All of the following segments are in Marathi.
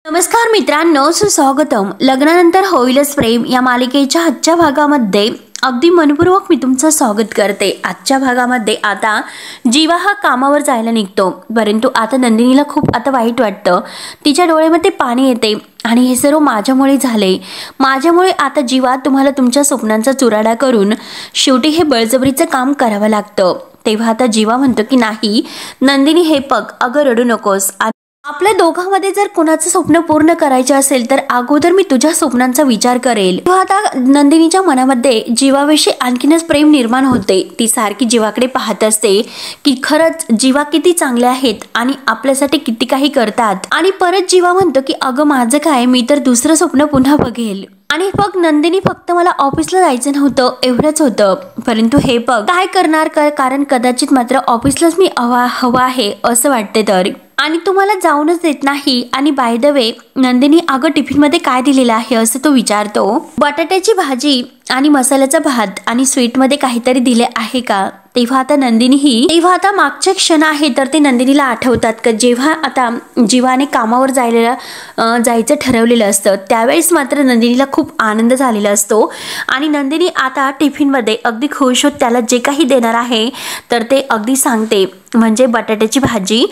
नमस्कार मित्रांनो, सुस्वागतम. लग्नानंतर होईलच प्रेम या मालिकेच्या आजच्या भागामध्ये अगदी मनपूर्वक मी तुमचं स्वागत करते. आजच्या भागामध्ये आता जीवा हा कामावर जायला निघतो, परंतु आता नंदिनीला खूप आता वाईट वाटतं. तिच्या डोळ्यामध्ये पाणी येते आणि हे सर्व माझ्यामुळे झाले. माझ्यामुळे आता जीवा तुम्हाला तुमच्या स्वप्नांचा चुराडा करून शेवटी हे बळजबरीचं काम करावं लागतं. तेव्हा आता जीवा म्हणतो की नाही नंदिनी, हे बघ, अगं रडू नकोस. आपल्या दोघांमध्ये जर कोणाचं स्वप्न पूर्ण करायचे असेल तर अगोदर मी तुझ्या स्वप्नांचा विचार करेल. तेव्हा आता नंदिनीच्या मनामध्ये जीवाविषयी आणखीनच प्रेम निर्माण होते. ती सारखी जीवाकडे पाहत असते की खरंच जीवा किती चांगले आहेत आणि आपल्यासाठी किती काही करतात. आणि परत जीवा म्हणतो की अगं माझं काय, मी तर दुसरं स्वप्न पुन्हा बघेल. आणि बघ नंदिनी, फक्त मला ऑफिसला जायचं नव्हतं एवढंच होतं, परंतु हे बघ काय करणार, कारण कदाचित मात्र ऑफिसलाच मी हवा आहे असं वाटते तर. आणि तुम्हाला जाऊनच देत नाही. आणि बाय द वे नंदिनी, अगं टिफिनमध्ये काय दिलेलं आहे असं तो विचारतो. बटाट्याची भाजी आणि मसाल्याचा भात आणि स्वीटमध्ये काहीतरी दिले आहे का. तेव्हा आता मागचे क्षण आहे तर ते नंदिनीला आठवतात का जेव्हा आता जीवाने कामावर जायचं ठरवलेलं असतं त्यावेळेस मात्र नंदिनीला खूप आनंद झालेला असतो. आणि नंदिनी आता टिफिनमध्ये अगदी खुश होत त्याला जे काही देणार आहे तर ते अगदी सांगते, म्हणजे बटाट्याची भाजी,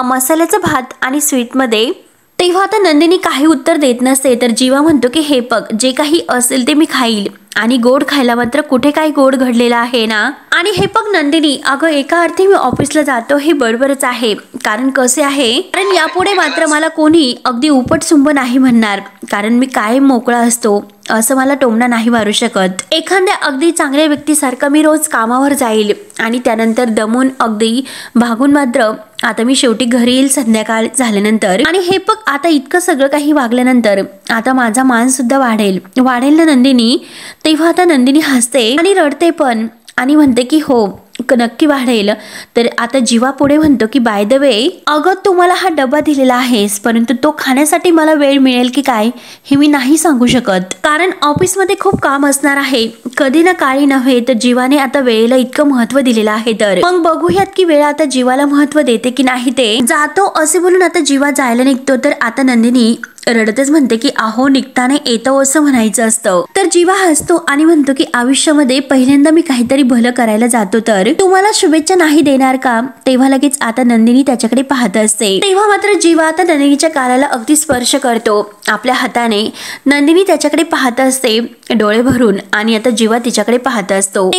मसाल्याचा भात आणि स्वीटमध्ये. तेव्हा आता नंदिनी काही उत्तर देत नसते तर जीवा म्हणतो की हे बघ, जे काही असेल ते मी खाईल. आणि गोड खायला मात्र कुठे काही गोड घडलेला आहे ना. आणि हे बघ नंदिनी, अगं एका अर्थी मी ऑफिसला जातो हे बरोबरच आहे, कारण कसे आहे, कारण यापुढे मात्र मला कोणी अगदी उपटसुंब नाही म्हणणार, कारण मी कायम मोकळा असतो, असं मला टोमणा नाही मारू शकत. एखाद्या अगदी चांगल्या व्यक्तीसारखं मी रोज कामावर जाईल आणि त्यानंतर दमून अगदी भागून मात्र आता मी शेवटी घरी येईल संध्याकाळ झाल्यानंतर. आणि हे बघ आता इतकं सगळं काही वागल्यानंतर आता माझा मान सुद्धा वाढेल ना नंदिनी. तेव्हा आता नंदिनी हसते आणि रडते पण आणि म्हणते की हो नक्की वाढेल. तर आता जीवा पुढे म्हणतो की बाय द वे, अगं तू मला हा डबा दिलेला आहेस, परंतु तो खाण्यासाठी मला वेळ मिळेल की काय हे मी नाही सांगू शकत, कारण ऑफिसमध्ये खूप काम असणार आहे. कधी ना काळी नव्हे तर जीवाने आता वेळेला इतकं महत्व दिलेलं आहे, तर मग बघूयात की वेळ आता जीवाला महत्व देते की नाही ते. जातो असे बोलून आता जीवा जायला निघतो तर आता नंदिनी रडतच म्हणते की अहो निघताना येतो असं म्हणायचं असतं. तर जीवा हसतो आणि म्हणतो की आयुष्यामध्ये पहिल्यांदा मी काहीतरी भलं करायला जातो तर तुम्हाला शुभेच्छा नाही देणार का. तेव्हा लगेच आता नंदिनी त्याच्याकडे पाहत असते. तेव्हा मात्र जीवा आता नंदिनीच्या गालाला अगदी स्पर्श करतो आपल्या हाताने. नंदिनी त्याच्याकडे पाहत असते डोळे भरून आणि आता जीवा तिच्याकडे पाहत असतो.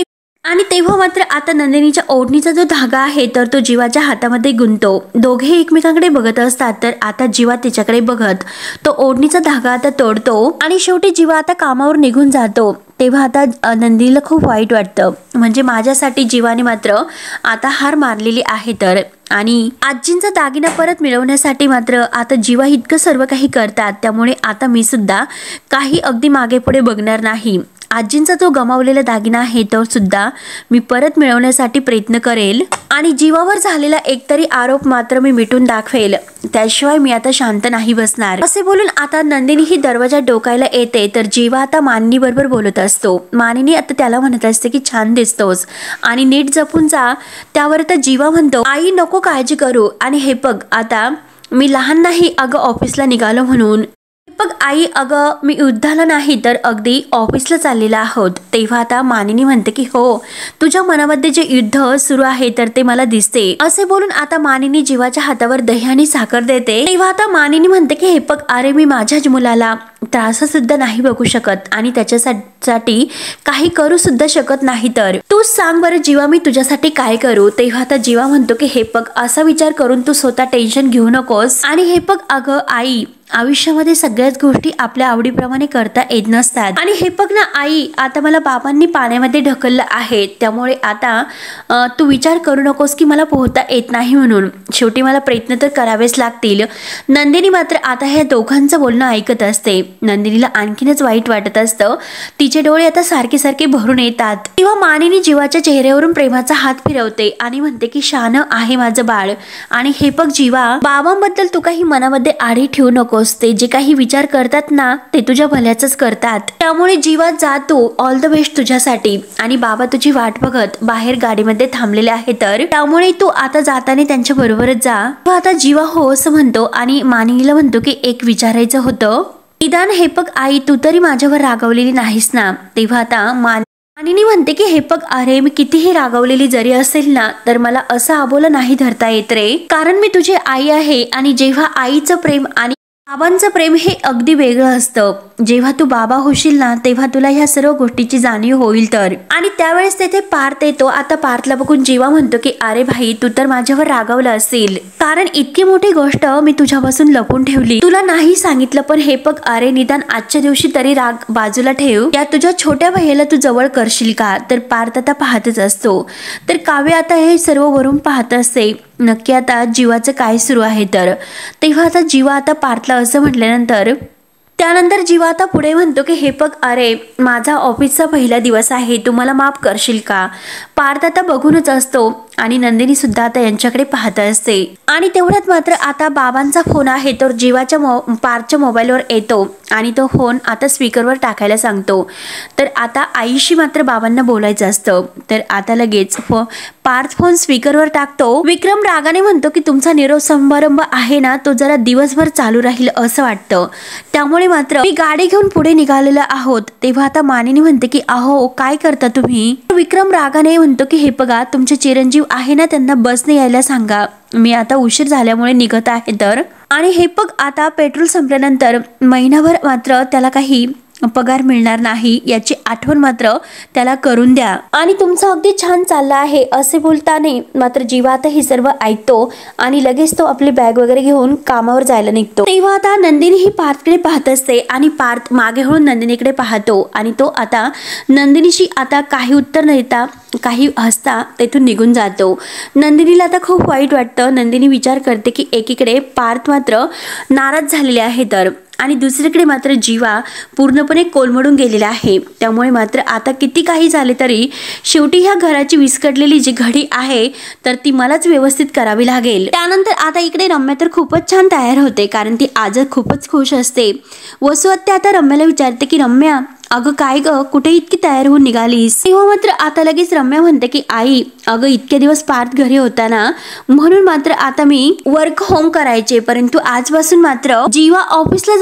आणि तेव्हा मात्र आता नंदिनीच्या ओढणीचा जो धागा आहे तर तो जीवाच्या हातामध्ये गुंतो. दोघे एकमेकांकडे बघत असतात तर आता जीवा तिच्याकडे बघत तो ओढणीचा धागा आता तोडतो आणि शेवटी जीवा आता कामावर निघून जातो. तेव्हा आता नंदिनीला खूप वाईट वाटतं, म्हणजे माझ्यासाठी जीवाने मात्र आता हार मारलेली आहे तर. आणि आजींचा दागिना परत मिळवण्यासाठी मात्र आता जीवा इतकं सर्व काही करतात, त्यामुळे आता मी सुद्धा काही अगदी मागे पुढे बघणार नाही. आजींचा जो गमावलेला दागिना आहे तो सुद्धा मी परत मिळवण्यासाठी प्रयत्न करेल आणि जीवावर झालेला एकतरी आरोप मात्र मी मिटून दाखवेल, त्याशिवाय मी आता शांत नाही बसणार. असे बोलून आता नंदिनी ही दरवाजा डोकायला येते तर जीवा आता मानिनी बरोबर बोलत असतो. मानिनी आता त्याला म्हणत असते की छान दिसतोस आणि नीट जपून जा. त्यावर आता जीवा म्हणतो आई नको काळजी करू, आणि हे बघ आता मी लहान नाही अगं ऑफिसला निघालो म्हणून. बघ आई, अगं मी युद्धाला नाही तर अगदी ऑफिसला चाललेला आहोत. तेव्हा आता मानिनी म्हणते की हो तुझ्या मनामध्ये जे युद्ध सुरू आहे तर ते मला दिसते. असे बोलून आता मानिनी जीवाच्या हातावर दही आणि साखर देते. तेव्हा आता मानिनी म्हणते की हे बघ, अरे मी माझ्याच मुलाला त्रास सुद्धा नाही बघू शकत आणि त्याच्यासाठी काही करू सुद्धा शकत नाही, तर तू सांग बरं जीवा मी तुझ्यासाठी काय करू. तेव्हा आता जीवा म्हणतो की हे बघ, असा विचार करून तू स्वतः टेन्शन घेऊ नकोस. आणि हे बघ अगं आई, आयुष्यामध्ये सगळ्याच गोष्टी आपल्या आवडीप्रमाणे करता येत नसतात. आणि हे बघ ना आई, आता मला बाबांनी पाण्यामध्ये ढकललं आहे, त्यामुळे आता तू विचार करू नकोस की मला पोहता येत नाही म्हणून. शेवटी मला प्रयत्न तर करावेच लागतील. नंदिनी मात्र आता ह्या दोघांचं बोलणं ऐकत असते नंदिनीला आणखीनच वाईट वाटत असतं। तिचे डोळे आता सारखे सारखे भरून येतात। तेव्हा मानिनी जीवाच्या चेहऱ्यावरून प्रेमाचा हात फिरवते आणि म्हणते की शान आहे माझं बाळ। आणि हे बघ जीवा, बाबांबद्दल तू काही मनामध्ये आडी ठेवू नकोस। ते जे काही विचार करतात ना ते तुझ्या भल्याचंच करतात, त्यामुळे जीवा जा तू, ऑल द बेस्ट तुझ्यासाठी। आणि बाबा तुझी वाट बघत बाहेर गाडीमध्ये थांबलेले आहे, तर त्यामुळे तू आता जाताना त्यांच्या बरोबरच जा। आता जीवा हो असं म्हणतो आणि मानिनीला म्हणतो की एक विचारायचं होतं, निदान हे बघ आई, तू तरी माझ्यावर रागवलेली नाहीस ना। तेव्हा आता मानिनी म्हणते की हे बघ अरे, मी कितीही रागवलेली जरी असेल ना तर मला असं आबोला नाही धरता येत रे, कारण मी तुझी आई आहे। आणि जेव्हा आईचं प्रेम आणि बाबांचं प्रेम हे अगदी वेगळं असतं। जेव्हा तू बाबा होशील ना तेव्हा तुला ह्या सर्व गोष्टीची जाणीव होईल तर। आणि त्यावेळेस तेथे पार्थ येतो। आता पार्थला बघून जीवा म्हणतो की अरे भाई, तू तर माझ्यावर रागवलं असेल, कारण इतकी मोठी गोष्ट मी तुझ्यापासून लपून ठेवली, तुला नाही सांगितलं। पण हे बघ अरे, निदान आजच्या दिवशी तरी राग बाजूला ठेव, या तुझ्या छोट्या भाईला तू जवळ करशील का। तर पार्थ आता पाहतच असतो। तर काव्य आता हे सर्व वरून पाहत असते नक्की आता जीवाचं काय सुरू आहे तर। तेव्हा आता जीवा आता पार्थला असं म्हटल्यानंतर त्यानंतर जीवा आता पुढे म्हणतो की हे बघ अरे, माझा ऑफिसचा पहिला दिवस आहे, तू मला माफ करशील का। पार्थ आता बघूनच असतो आणि नंदिनी सुद्धा आता यांच्याकडे पाहत असते। आणि तेवढ्यात मात्र आता बाबांचा फोन आहे तो जीवाच्या पार्थच्या मोबाईलवर येतो आणि तो फोन आता स्पीकरवर टाकायला सांगतो। तर आता आईशी मात्र बाबांना बोलायचं असतं। तर आता लगेच पार्थ फोन स्पीकरवर टाकतो। विक्रम रागाने म्हणतो की तुमचा निरोप समारंभ आहे ना तो जरा दिवसभर चालू राहील असं वाटतं, त्यामुळे मात्र मी गाडी घेऊन पुढे निघालेलो आहोत। तेव्हा आता मानिनी म्हणते की अहो काय करता तुम्ही। विक्रम रागाने म्हणतो की हे बघा, तुमचे चिरंजीव आहे ना त्यांना बसने यायला सांगा, मी आता उशीर झाल्यामुळे निघत आहे तर। आणि हे बघ आता पेट्रोल संपल्यानंतर महिनाभर मात्र त्याला काही पगार मिळणार नाही याची आठवण मात्र त्याला करून द्या। आणि तुमचं अगदी छान चाललं आहे असे बोलताना मात्र जीवा आता हे सर्व ऐकतो आणि लगेच तो आपली बॅग वगैरे घेऊन कामावर जायला निघतो। तेव्हा आता नंदिनी ही पार्थकडे पाहत असते आणि पार्थ मागे वळून नंदिनीकडे पाहतो आणि तो आता नंदिनीशी आता काही उत्तर न देता काही हसता तेथून निघून जातो। नंदिनीला आता खूप वाईट वाटतं। नंदिनी विचार करते की एकीकडे पार्थ मात्र नाराज झालेले आहे तर, आणि दुसरीकडे मात्र जीवा पूर्णपणे कोलमडून गेलेला आहे। त्यामुळे मात्र आता किती काही झाले तरी शेवटी ह्या घराची विस्कटलेली जी घडी आहे तर ती मलाच व्यवस्थित करावी लागेल। त्यानंतर आता इकडे रम्या तर खूपच छान तयार होते, कारण ती आज खूपच खुश असते। वसु आत्या आता रम्याला विचारते की रम्या, अगं काय ग, कुठे इतकी तयार होऊन निघालीस। तेव्हा मात्र आता लगेच रम्या म्हणते की आई, अगं इतके दिवस पार्थ घरी होता ना म्हणून मात्र आता मी वर्क होम करायचे, परंतु आजपासून मात्र जीवा ऑफिसला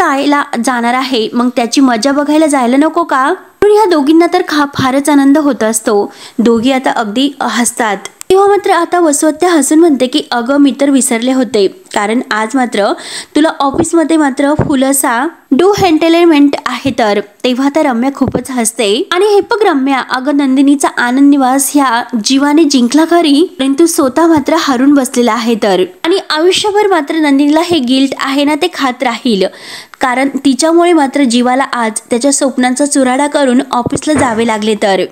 जाणार आहे, मग त्याची मजा बघायला जायला नको का। ह्या दोघींना तर फारच आनंद होत असतो। दोघी आता अगदी हसतात। तेव्हा मात्र आता वसु आत्या हसून म्हणते की अगं मी तर विसरले होते, कारण आज मात्र तुला ऑफिसमध्ये मात्र फुलसा डू एंटरटेनमेंट आहे तर। तेव्हा तर रम्या खूपच हसते आणि हे बघ रम्या, अगं नंदिनीचा आनंद निवास ह्या जीवाने जिंकला खरी, परंतु स्वतः मात्र हरून बसलेला आहे तर। आणि आयुष्यभर मात्र नंदिनीला हे गिल्ट आहे ना ते खात राहील, कारण तिच्यामुळे मात्र जीवाला आज त्याच्या स्वप्नांचा चुराडा करून ऑफिसला जावे लागले तर।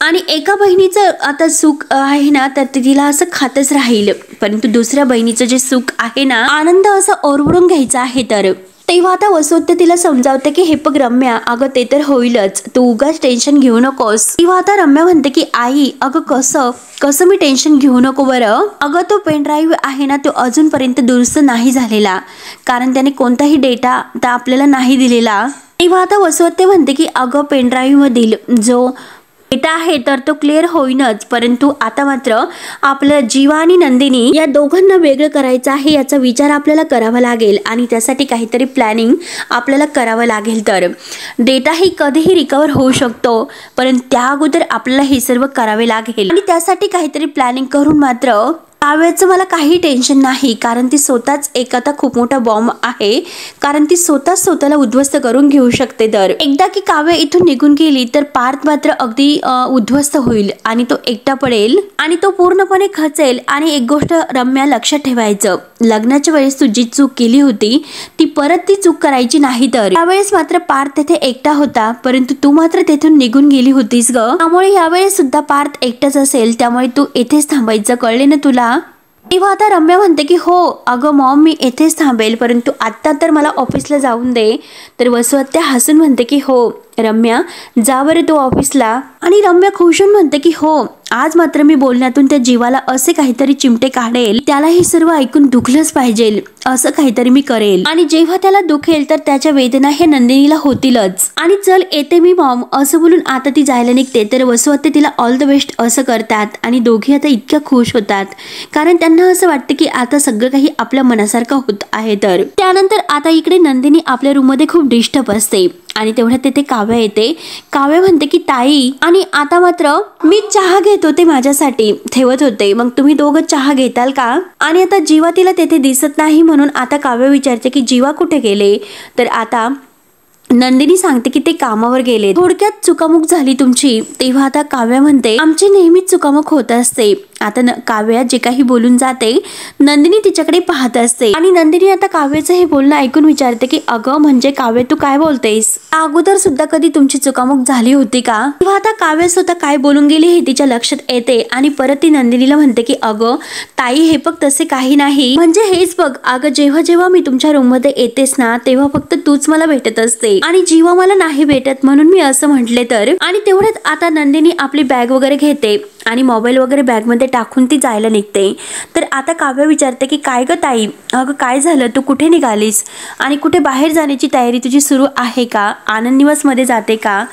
आणि एका बहिणीचं आता सुख आहे ना तर तिला असं खातच राहील, परंतु दुसऱ्या बहिणीचं जे सुख आहे ना, आनंद असं ओरबडून घ्यायचा आहे तर। तेव्हा आता वसु आत्या तिला समजावते की हे बघ रम्या, अगं ते तर होईलच, तू उगाच टेन्शन घेऊ नकोस। तेव्हा आता रम्या म्हणते की आई, अगं कसं मी टेन्शन घेऊ नको बरं। अगं तो पेन ड्राईव्ह आहे ना तो अजूनपर्यंत दुरुस्त नाही झालेला, कारण त्याने कोणताही डेटा आपल्याला नाही दिलेला। तेव्हा आता वसु आत्या म्हणते की अगं पेन ड्राईव्ह मधील जो डेटा आहे तर तो क्लिअर होईनच, परंतु आता मात्र आपल्या जीवा आणि नंदिनी या दोघांना वेगळं करायचं आहे याचा विचार आपल्याला करावा लागेल आणि त्यासाठी काहीतरी प्लॅनिंग आपल्याला करावं लागेल तर। डेटा ही कधीही रिकवर होऊ शकतो, परंतु त्या अगोदर आपल्याला हे सर्व करावे लागेल आणि त्यासाठी काहीतरी प्लॅनिंग करून मात्र काव्याचं मला काही टेन्शन नाही, कारण ती स्वतःच एक आता खूप मोठा बॉम्ब आहे, कारण ती स्वतःला उद्ध्वस्त करून घेऊ शकते तर। एकदा की काव्य इथून निघून गेली तर पार्थ मात्र अगदी उद्ध्वस्त होईल आणि तो एकटा पडेल आणि तो पूर्णपणे खचेल। आणि एक गोष्ट रम्या लक्षात ठेवायचं, लग्नाच्या वेळेस तू जी चूक केली होती ती परत ती चूक करायची नाही तर। त्यावेळेस मात्र पार्थ तेथे एकटा होता, परंतु तू मात्र तेथून निघून गेली होतीस ग, त्यामुळे यावेळेस सुद्धा पार्थ एकटाच असेल, त्यामुळे तू येथेच थांबायचं, कळले ना तुला। तेव्हा आता रम्या म्हणते की हो अगं मॉम मी येथेच थांबेल, परंतु आत्ता तर मला ऑफिसला जाऊन दे. तर वसू आत्या हसून म्हणते की हो रम्या जा बरं तू ऑफिसला. आणि रम्या खुश होऊन म्हणते की हो आज मात्र मी बोलण्यातून त्या जीवाला असे काहीतरी चिमटे काढेल, त्याला हे सर्व ऐकून दुखलंच पाहिजे असं काहीतरी मी करेल. आणि जेव्हा त्याला दुखेल तर त्याच्या वेदना हे नंदिनीला होतीलच. आणि चल येते मी मॉम असं बोलून आता ती जायला निघते. तर वसू आत्या तिला ऑल द बेस्ट असं करतात आणि दोघी आता इतक्या खुश होतात, कारण त्यांना असं वाटतं की आता सगळं काही आपल्या मनासारखं होत आहे. तर त्यानंतर आता इकडे नंदिनी आपल्या रूम मध्ये खूप डिस्टर्ब असते आणि तेवढ्यात तिथे काव्या येते. काव्या म्हणते की ताई आणि आता मात्र मी चहा घेत होते, माझ्यासाठी ठेवत होते, मग तुम्ही दोघं चहा घेताल का. आणि आता जीवा तिला तेथे दिसत नाही म्हणून आता काव्य विचारते की जीवा कुठे गेले. तर आता नंदिनी सांगते की ते कामावर गेले. थोडक्यात चुकामुक झाली तुमची. तेव्हा आता काव्या म्हणते आमची नेहमीच चुकामुक होत असते. आता काव्या जे काही बोलून जाते नंदिनी तिच्याकडे पाहत असते आणि नंदिनी आता काव्याचं हे बोलणं ऐकून विचारते की अगं म्हणजे काव्य तू काय बोलतेस, अगोदर सुद्धा कधी तुमची चुकामुक झाली होती का. तेव्हा आता काव्य स्वतः काय बोलून गेली हे तिच्या लक्षात येते आणि परत ती नंदिनीला म्हणते की अगं ताई हे बघ तसे काही नाही, म्हणजे हेच बघ अगं जेव्हा जेव्हा मी तुमच्या रूम मध्ये येतेस ना तेव्हा फक्त तूच मला भेटत असते आणि जीवा मला नाही भेटत म्हणून मी असं म्हटले. तर आणि तेवढ्यात आता नंदिनी आपली बॅग वगैरे घेते आणि मोबाईल वगैरे बॅग मध्ये टाकून ती जायला निघते. तर आता काव्य विचारते की काय ग ताई, अगं काय झालं, तू कुठे निघालीस आणि कुठे बाहेर जाण्याची तयारी तुझी सुरू आहे का, आनंद निवास मध्ये जाते का.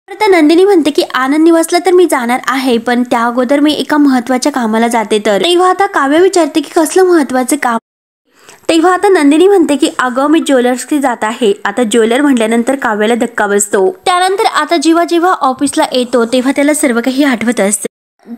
तर नंदिनी म्हणते की आनंद निवासला तर मी जाणार आहे, पण त्या अगोदर मी एका महत्वाच्या कामाला जाते. तर तेव्हा आता काव्य विचारते की कसलं महत्वाचं काम. तेव्हा आता नंदिनी म्हणते की अगं मी ज्वेलर्सकडे जात आहे. आता ज्वेलर म्हटल्यानंतर काव्याला धक्का बसतो. त्यानंतर आता जेव्हा ऑफिसला येतो तेव्हा त्याला सर्व काही आठवत असते.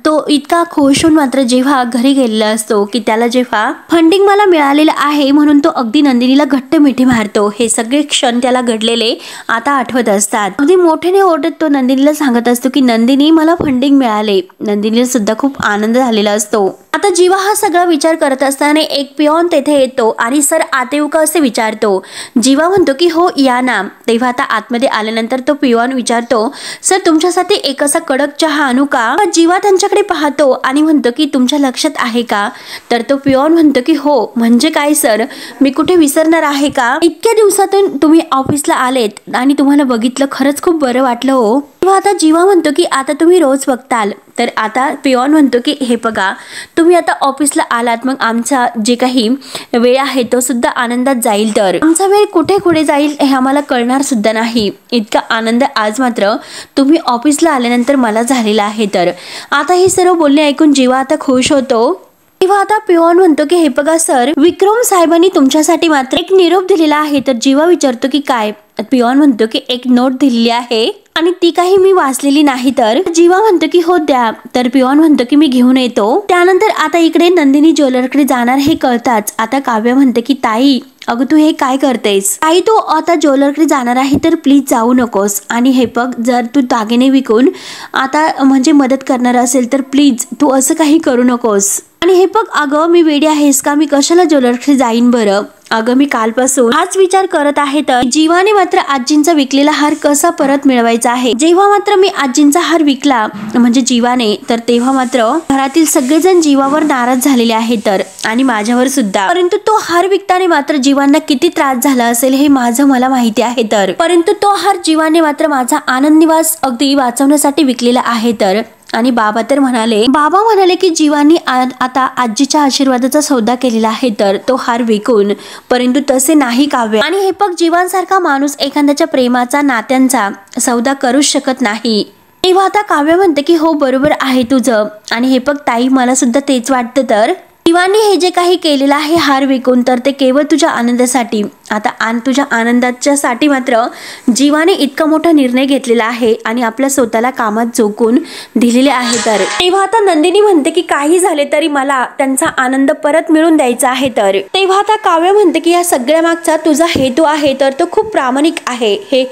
तो इतका खुश होऊन मात्र जेव्हा घरी गेलेला असतो की त्याला जेव्हा फंडिंग मला मिळालेलं आहे म्हणून तो अगदी नंदिनीला घट्ट मिठी मारतो. हे सगळे क्षण त्याला घडलेले आता आठवत असतात. अगदी मोठ्याने ओरडत तो नंदिनीला सांगत असतो की नंदिनी मला फंडिंग मिळाले. नंदिनीला सुद्धा खूप आनंद झालेला असतो. आता जीवा हा सगळा विचार करत असताना एक पिओन तेथे येतो आणि सर आते येऊ का असे विचारतो. जीवा म्हणतो की हो या ना. तेव्हा आता आतमध्ये आल्यानंतर तो पिओन विचारतो सर तुमच्यासाठी एक असा कडक चहा आणू का. जीवा त्यांच्याकडे पाहतो आणि म्हणतो की तुमच्या लक्षात आहे का. तर तो पिओन म्हणतो की हो म्हणजे काय सर, मी कुठे विसरणार आहे का, इतक्या दिवसातून तुम्ही ऑफिसला आलेत आणि तुम्हाला बघितलं खरंच खूप बरं वाटलं हो. तेव्हा आता जीवा म्हणतो की आता तुम्ही रोज बघताल. तर आता पिओन म्हणतो की हे बघा तुम्ही आता ऑफिसला आलात मग आमचा जे काही वेळ आहे तो सुद्धा आनंदात जाईल. तर आमचा वेळ कुठे कुठे जाईल हे आम्हाला कळणार सुद्धा नाही. इतका आनंद आज मात्र तुम्ही ऑफिसला आल्यानंतर मला झालेला आहे. तर आता हे सर्व बोलणे ऐकून जीवा आता खुश होतो. तेव्हा आता पिओन म्हणतो की हे बघा सर विक्रम साहेबांनी तुमच्यासाठी मात्र एक निरोप दिलेला आहे. तर जीवा विचारतो की काय. पिओन म्हणतो की एक नोट दिलेली आहे आणि ती काही मी वाचलेली नाही. तर जीवा म्हणतो की हो द्या. तर पिओन म्हणतो की मी घेऊन येतो. त्यानंतर आता इकडे नंदिनी ज्वेलरकडे जाणार हे कळताच आता काव्य म्हणते की ताई अगं तू हे काय करतेस. ताई तू आता ज्वेलरकडे जाणार आहे तर प्लीज जाऊ नकोस. आणि हे बघ जर तू दागिने विकून आता म्हणजे मदत करणार असेल तर प्लीज तू असं काही करू नकोस. आणि हे बघ अगं मी वेडी आहेस का, मी कशाला ज्वेलरकडे जाईन बरं. अगं मी कालपासून हाच विचार करत आहे. तर जीवाने मात्र आजींचा विकलेला हार कसा परत मिळवायचा आहे. जेव्हा मात्र मी आजींचा हार विकला म्हणजे जीवाने तर तेव्हा मात्र घरातील सगळेजण जीवावर नाराज झालेले आहेत. तर आणि माझ्यावर सुद्धा. परंतु तो हार विकताना मात्र जीवांना किती त्रास झाला असेल हे माझं मला माहिती आहे. तर परंतु तो हार जीवाने मात्र माझा आनंद निवास अगदी वाचवण्यासाठी विकलेला आहे. तर आणि बाबा म्हणाले की जीवानी आता आजीच्या आशीर्वादाचा सौदा केलेला आहे तर तो हार विकून. परंतु तसे नाही काव्य. आणि हे बघ जीवांसारखा माणूस एखाद्याच्या प्रेमाचा नात्यांचा सौदा करूच शकत नाही. तेव्हा आता काव्य म्हणते की हो बरोबर आहे तुझं. आणि हे बघ ताई मला सुद्धा तेच वाटतं. तर जीवाने हे जे काही केलेलं आहे हार विकून तर ते केवळ तुझ्या आनंदासाठी. आता तुझ्या आनंदाच्या साठी मात्र जीवाने इतका मोठा निर्णय घेतलेला आहे आणि आपल्या स्वतःला कामात झोकून दिलेले आहे. तर तेव्हा आता नंदिनी म्हणते की काही झाले तरी मला त्यांचा आनंद परत मिळून द्यायचा आहे. तर तेव्हा आता काव्य म्हणते की या सगळ्या मागचा तुझा हेतू आहे तर तो खूप प्रामाणिक आहे हे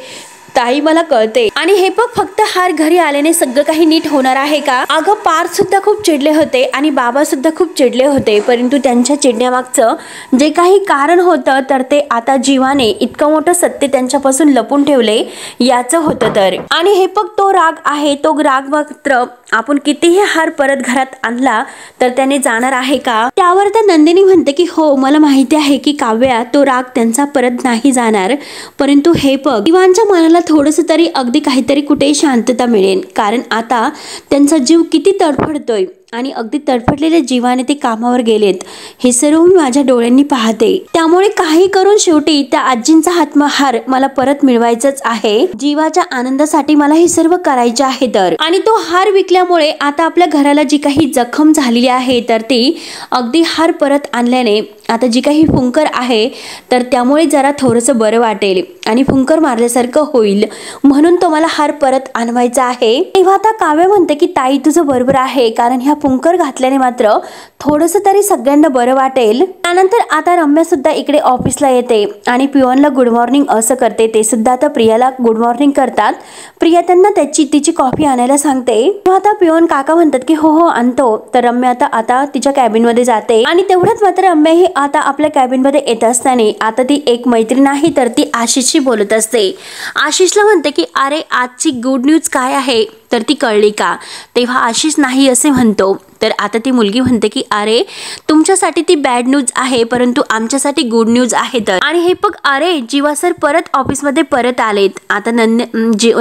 ताई मला कळते. आणि हे बघ फक्त हार घरी आल्याने सगळं काही नीट होणार आहे का. अगं पार्थ सुद्धा खूप चिडले होते आणि बाबा सुद्धा खूप चिडले होते. परंतु त्यांच्या चिडण्यामागचं जे काही कारण होतं तर ते आता जीवाने इतकं मोठं सत्य त्यांच्यापासून लपून ठेवले याचं होतं. तर आणि हे बघ तो राग आहे तो राग मात्र आपण कितीही हार परत घरात आणला तर त्याने जाणार आहे का? त्यावर तर नंदिनी म्हणते की हो, मला माहिती आहे की काव्या तो राग त्यांचा परत नाही जाणार, परंतु हे बघ, जीवांच्या मनाला थोडंसं तरी अगदी काहीतरी कुठे शांतता मिळेल, कारण आता त्यांचा जीव किती तडफडतोय आणि अगदी तडफडलेल्या जीवाने ते कामावर गेलेत, हे सर्व मी माझ्या डोळ्यांनी पाहते. त्यामुळे काही करून शेवटी त्या आजींचा हार मला परत मिळवायचाच आहे. जीवाच्या आनंदासाठी मला हे सर्व करायचे आहे. तर आणि तो हार विकल्यामुळे आता आपल्या घराला जी काही जखम झालेली आहे तर ती अगदी हार परत आणल्याने आता जी काही फुंकर आहे तर त्यामुळे जरा थोडंसं बरं वाटेल आणि फुंकर मारल्यासारखं होईल, म्हणून तो मला हार परत आणवायचा आहे. तेव्हा आता काव्य म्हणते की ताई तुझं बरोबर आहे, कारण ह्या फुंकर घातल्याने मात्र थोडंसं तरी सगळ्यांना बरं वाटेल. त्यानंतर आता रम्या सुद्धा इकडे ऑफिसला येते आणि पिओनला गुड मॉर्निंग असं करते. ते सुद्धा आता प्रियाला गुड मॉर्निंग करतात. प्रिया त्यांना तिची कॉफी आणायला सांगते. आता पिओन काका म्हणतात की हो हो आणतो. तर रम्या आता तिच्या कॅबिन मध्ये जाते आणि तेवढ्याच मात्र रम्या ही आता आपल्या कॅबिन मध्ये येत असताना आता ती एक मैत्रीण आहे तर ती आशिषशी बोलत असते. आशिषला म्हणते की अरे आजची गुड न्यूज काय आहे तर ती कळली का? तेव्हा आशिष नाही असे म्हणतो. तर आता ती मुलगी म्हणते की अरे तुमच्यासाठी ती बॅड न्यूज आहे, परंतु आमच्यासाठी गुड न्यूज आहे. तर आणि हे बघ, अरे जीवा सर परत ऑफिसमध्ये परत आलेत. आता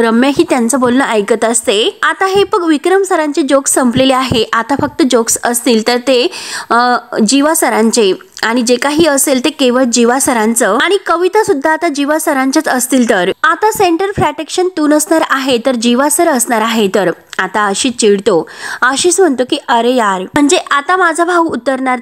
रम्या ही त्यांचं बोलणं ऐकत असते. आता हे बघ, विक्रम सरांचे जोक्स संपलेले आहे. आता फक्त जोक्स असतील तर ते जीवा सरांचे, आणि जे काही असेल ते केवळ जीवा सरांचं, आणि कविता सुद्धा आता जीवा सरांच्याच असतील. तर आता सेंटर प्रोटेक्शन तू नसणार आहे तर जीवा सर असणार आहे. तर आता आशिष चिडतो. आशिष म्हणतो की अरे यार, म्हणजे आता माझा भाऊ उतरणार.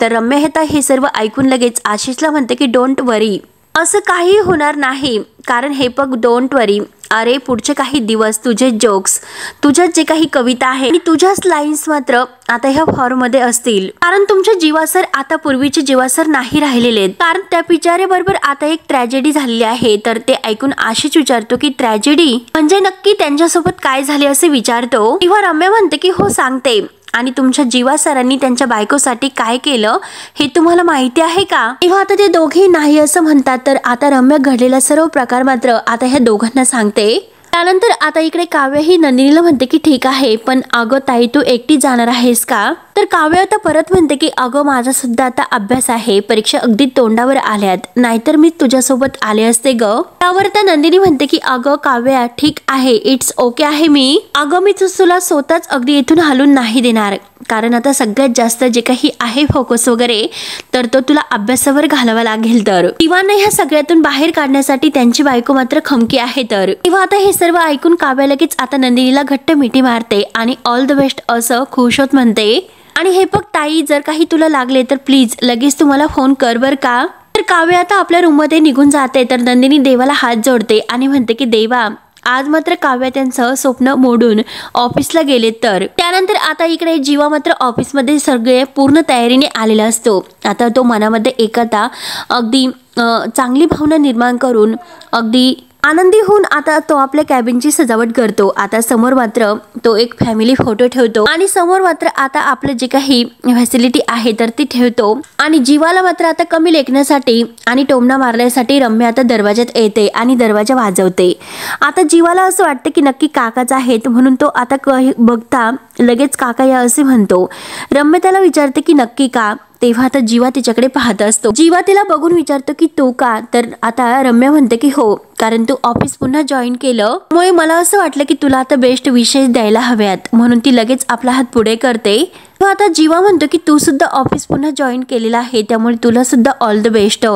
तर रम्या हे सर्व ऐकून लगेच आशिषला म्हणते की डोंट वरी, असं काही होणार नाही, कारण हे बघ डोंट वरी, अरे पुढचे काही दिवस तुझे जोक्स, तुझ्यात जे काही कविता आहे आणि तुझ्याच लाईन्स मात्र आता ह्या फॉर्म मध्ये असतील, कारण तुमचे जीवा सर आता पूर्वीचे जीवा सर नाही राहिलेले आहेत, कारण त्या बिचाऱ्याबरोबर आता एक ट्रॅजेडी झालेली आहे. तर ते ऐकून आशिष विचारतो की ट्रॅजेडी म्हणजे नक्की त्यांच्यासोबत काय झाले असे विचारतो. तेव्हा रम्या म्हणते की हो सांगते, आणि तुमच्या जीवा सरांनी त्यांच्या बायकोसाठी काय केलं हे तुम्हाला माहिती आहे का? तेव्हा आता ते दोघे नाही असं म्हणतात. तर आता रम्या घडलेला सर्व प्रकार मात्र आता ह्या दोघांना सांगते. त्यानंतर आता इकडे काव्य ही नंदिनीला म्हणते की ठीक आहे, पण अगं ताई तू एकटी जाणार आहेस का? तर काव्य आता परत म्हणते की अगं माझा सुद्धा आता अभ्यास आहे, परीक्षा अगदी तोंडावर आल्यात, नाहीतर मी तुझ्यासोबत आले असते ग. त्यावर त्या नंदिनी म्हणते की अगं काव्या ठीक आहे, इट्स ओके आहे मी, अगं मी तुला स्वतःच अगदी इथून हलून नाही देणार, कारण आता सगळ्यात जास्त जे काही आहे फोकस वगैरे तर तो तुला अभ्यासावर घालावा लागेल. तर इवांना ह्या सगळ्यातून बाहेर काढण्यासाठी त्यांची बायको मात्र खमकी आहे. तर तेव्हा आता हे सर्व ऐकून काव्य लगेच आता नंदिनीला घट्ट मिठी मारते आणि ऑल द बेस्ट असं खुश होत म्हणते. आणि हे बघ ताई, जर काही तुला लागले तर प्लीज लगेच तू मला फोन कर बर का. तर काव्य आता आपल्या रूम मध्ये निघून जाते. तर नंदिनी देवाला हात जोडते आणि म्हणते की देवा, आज मात्र काव्य त्यांचं स्वप्न मोडून ऑफिसला गेले. तर त्यानंतर आता इकडे जीवा मात्र ऑफिसमध्ये सगळे पूर्ण तयारीने आलेला असतो. आता तो मनामध्ये एकता अगदी चांगली भावना निर्माण करून अगदी आनंदी होऊन आता तो आपल्या कॅबिनची सजावट करतो. आता समोर मात्र तो एक फॅमिली फोटो ठेवतो आणि समोर मात्र आता आपले जे काही फॅसिलिटी आहे तर ती ठेवतो. आणि जीवाला मात्र आता कमी लेखण्यासाठी आणि टोमणा मारण्यासाठी रम्या आता दरवाजात येते आणि दरवाजा वाजवते. आता जीवाला असं वाटतं की नक्की काकाच आहेत, म्हणून तो आता बघता लगेच काका या असे म्हणतो. रम्या त्याला विचारते की नक्की का? तेव्हा आता जीवा तिच्याकडे पाहत असतो. जीवा तिला बघून विचारतो की तू का? तर आता रम्या म्हणते की हो, कारण तू ऑफिस पुन्हा जॉईन केलं त्यामुळे मला असं वाटलं की तुला आता बेस्ट विशेष द्यायला हव्यात, म्हणून ती लगेच आपला हात पुढे करते. तेव्हा आता जीवा म्हणतो की तू सुद्धा ऑफिस पुन्हा जॉईन केलेला आहे, त्यामुळे तुला सुद्धा ऑल द बेस्ट.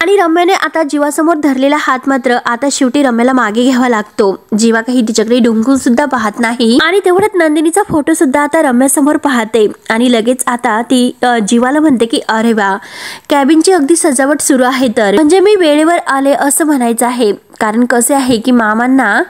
आणि रम्याने आता जीवासमोर धरलेला हात मात्र आता शेवटी रम्याला मागे घ्यावा लागतो. जीवा काही तिच्याकडे डुंकून सुद्धा पाहत नाही. आणि तेवढ्यात नंदिनीचा फोटो सुद्धा आता रम्यासमोर पाहते आणि लगेच आता ती जीवाला म्हणते की अरे वा, कॅबिनची अगदी सजावट सुरू आहे, तर म्हणजे मी वेळेवर आले असं म्हणायचं आहे, कारण कसे आहे की मामांना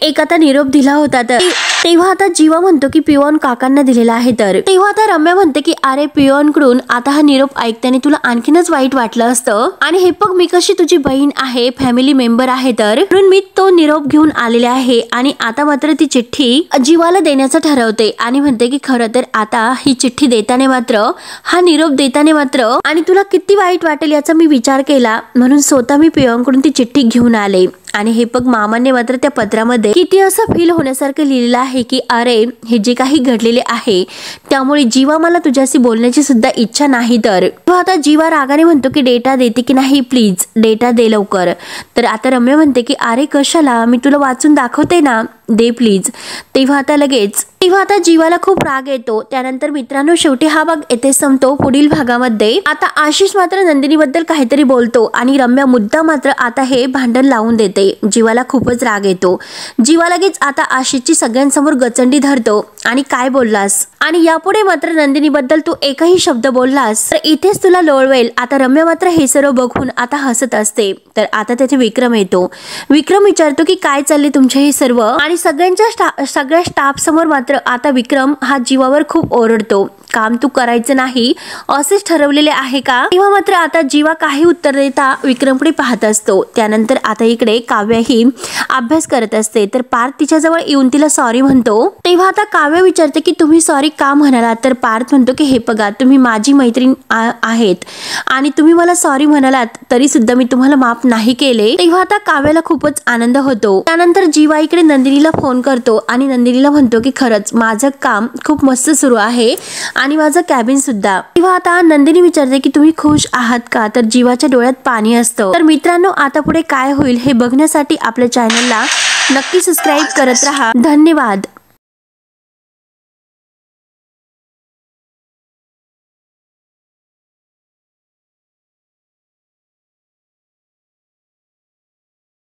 एक आता निरोप दिला होता. तर तेव्हा आता जीवा म्हणतो की पिओन काकांना दिलेला आहे. तर तेव्हा आता रम्या म्हणते की अरे पिओन कडून आता हा निरोप ऐकताना तुला आणखीनच वाईट वाटलं असतं, आणि हे बघ मी कशी तुझी बहीण आहे, फॅमिली मेंबर आहे, तर म्हणून मी तो निरोप घेऊन आलेले आहे. आणि आता मात्र ती चिठ्ठी जीवाला देण्याचं ठरवते आणि म्हणते की खरं तर आता ही चिठ्ठी देताना मात्र, हा निरोप देताना मात्र, आणि तुला किती वाईट वाटेल याचा मी विचार केला, म्हणून स्वतः मी पिओन कडून ती चिठ्ठी घेऊन आले. आणि हे बघ मामाने मात्र त्या पत्रामध्ये किती असं फील होण्यासारखं लिहिलेलं आहे की अरे हे जे काही घडलेले आहे त्यामुळे जीवा मला तुझ्याशी बोलण्याची सुद्धा इच्छा नाही। तर आता जीवा रागाने म्हणतो की डेटा देते की नाही, प्लीज डेटा दे लवकर। तर आता रम्या म्हणते की अरे कशाला, मी तुला वाचून दाखवते ना, दे प्लीज। तेव्हा आता जीवाला खूप राग येतो। त्यानंतर मित्रांनो शेवटी हा भाग येथे संपतो। पुढील भागामध्ये आता आशिष मात्र नंदिनी बद्दल काहीतरी बोलतो आणि रम्या मुद्दा मात्र आता हे भांडण लावून देते। जीवाला खूपच राग येतो। जीवा लगेच आता आशिषची सगळ्यांसमोर गचंडी धरतो आणि काय बोललास आणि यापुढे मात्र नंदिनी बद्दल तू एकही शब्द बोललास तर इथेच तुला लोळवेल। आता रम्या मात्र हे सर्व बघून आता हसत असते। तर आता त्याचे विक्रम येतो। विक्रम विचारतो की काय चालले तुमचे हे सर्व, आणि सगळ्या स्टाफ समोर मात्र आता विक्रम हा जीवावर खूप ओरडतो। काम तू करायचं नाही असेच ठरवलेले आहे का? तेव्हा मात्र आता जीवा काही उत्तर देता विक्रमकडे पाहत असतो। त्यानंतर आता इकडे काव्या ही अभ्यास करत असते। तर पार्थ तिच्याजवळ येऊन तिला सॉरी म्हणतो। तेव्हा आता काव्या विचारते की तुम्ही सॉरी का म्हणालात? तर पार्थ म्हणतो की हे बघा, तुम्ही माझी मैत्रीण आहेत आणि तुम्ही मला सॉरी म्हणालात तरी सुद्धा मी तुम्हाला माफ नाही केले। तेव्हा आता काव्याला खूपच आनंद होतो। त्यानंतर जीवा इकडे नंदिनीला फोन करतो आणि नंदिनीला म्हणतो की खरंच माझं काम खूप मस्त सुरू आहे आणि माझं कॅबिन सुद्धा। तेव्हा आता नंदिनी विचारते की तुम्ही खुश आहात का? तर जीवाच्या डोळ्यात पाणी असतं। तर मित्रांनो आता पुढे काय होईल हे बघण्यासाठी आपल्या चॅनलला नक्की सबस्क्राईब करत राहा। धन्यवाद।